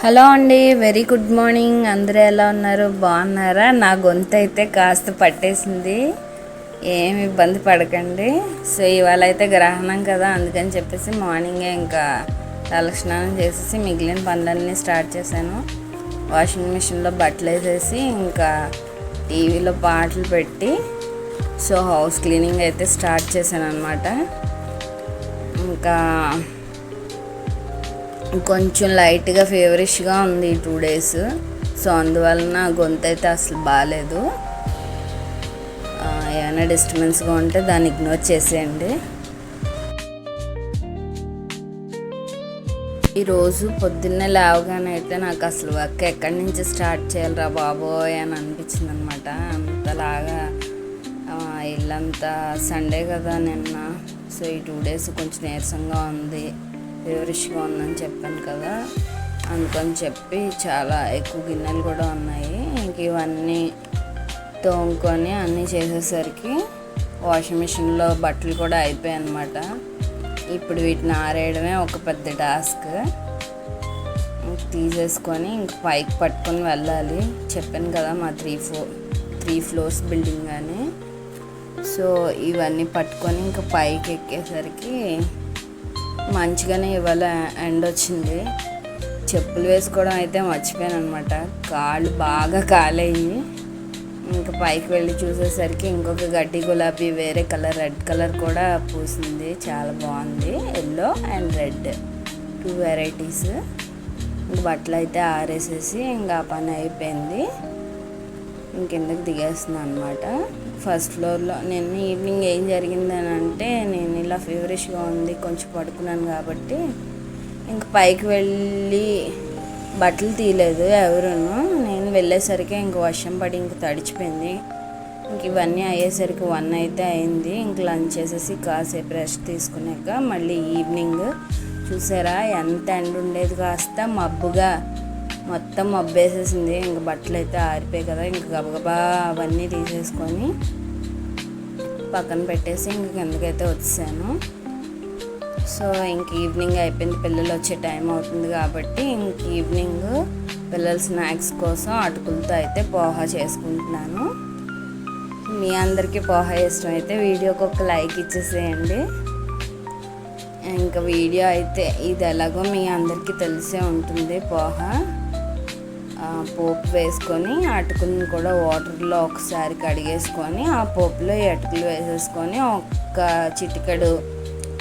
Hello అండి, very good morning. అందరూ ఎలా ఉన్నారు? బాగున్నారా? నా గొంతు అయితే కాస్త పట్టేసింది, ఏమి ఇబ్బంది పడకండి. సో ఇవాళ అయితే గ్రహణం కదా, అందుకని చెప్పేసి మార్నింగే ఇంకా తలస్నానం చేసేసి మిగిలిన పనులన్నీ స్టార్ట్ చేశాను. వాషింగ్ మిషన్లో బట్టలు వేసేసి ఇంకా టీవీలో పాటలు పెట్టి సో హౌస్ క్లీనింగ్ అయితే స్టార్ట్ చేశాను అనమాట. ఇంకా కొంచెం లైట్గా ఫీవరిష్గా ఉంది 2 days. సో అందువలన గొంతు అయితే అసలు బాగాలేదు. ఏమైనా డిస్టర్బెన్స్గా ఉంటే దాన్ని ఇగ్నోర్ చేసేయండి. ఈరోజు పొద్దున్నే లేవగానే అయితే నాకు అసలు వర్క్ ఎక్కడి నుంచి స్టార్ట్ చేయాలిరా బాబోయ్ అని అనిపించింది అనమాట. అంతలాగా ఇల్లంతా సండే కదా నిన్న, సో ఈ 2 days కొంచెం నీరసంగా ఉంది, ఫీవరిష్గా ఉందని చెప్పాను కదా, అందుకని చెప్పి చాలా ఎక్కువ గిన్నెలు కూడా ఉన్నాయి. ఇంక ఇవన్నీ తోముకొని అన్నీ చేసేసరికి వాషింగ్ మిషన్లో బట్టలు కూడా అయిపోయాయి అన్నమాట. ఇప్పుడు వీటిని ఆరేయడమే ఒక పెద్ద టాస్క్. తీసేసుకొని ఇంక పైకి పట్టుకొని వెళ్ళాలి. చెప్పాను కదా మా 3 floors బిల్డింగ్ అని. సో ఇవన్నీ పట్టుకొని ఇంకా పైకి ఎక్కేసరికి మంచిగానే ఇవాళ ఎండ వచ్చింది. చెప్పులు వేసుకోవడం అయితే మర్చిపోయాను అనమాట, కాళ్ళు బాగా కాలేయి. ఇంకా పైకి వెళ్ళి చూసేసరికి ఇంకొక గడ్డి గులాబీ వేరే కలర్, రెడ్ కలర్ కూడా పూసింది, చాలా బాగుంది. Yellow and red 2 varieties. ఇంక బట్టలు అయితే ఆరేసేసి ఇంకా ఆ పని అయిపోయింది. ఇంకెందుకు దిగేస్తున్నాను అనమాట. ఫస్ట్ ఫ్లోర్లో నిన్న ఈవినింగ్ ఏం జరిగిందని అంటే, నేను ఇలా ఫీవరిష్గా ఉంది కొంచెం పడుకున్నాను కాబట్టి ఇంక పైకి వెళ్ళి బట్టలు తీయలేదు ఎవరును. నేను వెళ్ళేసరికి ఇంక వర్షం పడి ఇంక తడిచిపోయింది. ఇంక ఇవన్నీ అయ్యేసరికి 1 అయితే అయింది. ఇంక లంచ్ చేసేసి కాసేపు రెస్ట్ తీసుకున్నాక మళ్ళీ ఈవినింగ్ చూసారా ఎంత ఎండ ఉండేది, కాస్త మబ్బుగా మొత్తం మబ్బేసేసింది. ఇంక బట్టలు అయితే ఆరిపోయాయి కదా, ఇంక గబగబా అవన్నీ తీసేసుకొని పక్కన పెట్టేసి ఇంక కిందకైతే వచ్చాను. సో ఇంక ఈవినింగ్ అయిపోయింది, పిల్లలు వచ్చే టైం అవుతుంది కాబట్టి ఇంక ఈవినింగ్ పిల్లల స్నాక్స్ కోసం అటుకులతో అయితే పోహా చేసుకుంటున్నాను. మీ అందరికీ పోహా ఇష్టం అయితే వీడియోకి ఒక లైక్ ఇచ్చేసేయండి. ఇంకా వీడియో అయితే ఇది ఎలాగో మీ అందరికీ తెలిసే ఉంటుంది. పోహా పోపు వేసుకొని అటుకులను కూడా వాటర్లో ఒకసారి కడిగేసుకొని ఆ పోపులో ఈ అటుకులు వేసేసుకొని ఒక చిటికెడు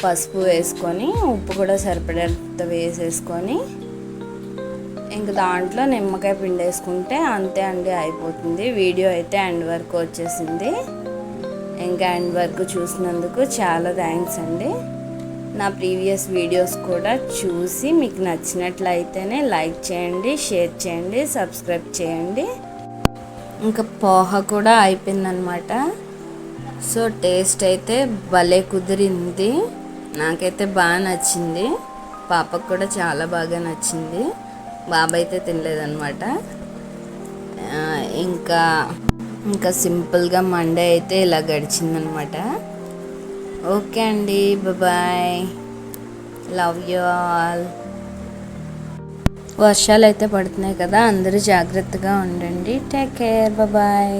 పసుపు వేసుకొని ఉప్పు కూడా సరిపడేంత వేసేసుకొని ఇంక దాంట్లో నిమ్మకాయ పిండేసుకుంటే అంతే అండి, అయిపోతుంది. వీడియో అయితే ఎండ్ వరకు వచ్చేసింది. ఇంకా ఎండ్ వరకు చూసినందుకు చాలా థ్యాంక్స్ అండి. నా ప్రీవియస్ వీడియోస్ కూడా చూసి మీకు నచ్చినట్లయితేనే లైక్ చేయండి, షేర్ చేయండి, సబ్స్క్రైబ్ చేయండి. ఇంకా పోహా కూడా అయిపోయిందనమాట. సో టేస్ట్ అయితే భలే కుదిరింది, నాకైతే బాగా నచ్చింది, పాపకు కూడా చాలా బాగా నచ్చింది. బాబాయ్ అయితే తినలేదన్నమాట. ఇంకా సింపుల్గా మండే అయితే ఇలా గడిచిందనమాట. ఓకే అండి, బాయ్, లవ్ యూ ఆల్. వర్షాలు అయితే పడుతున్నాయి కదా, అందరూ జాగ్రత్తగా ఉండండి. Take care, bye.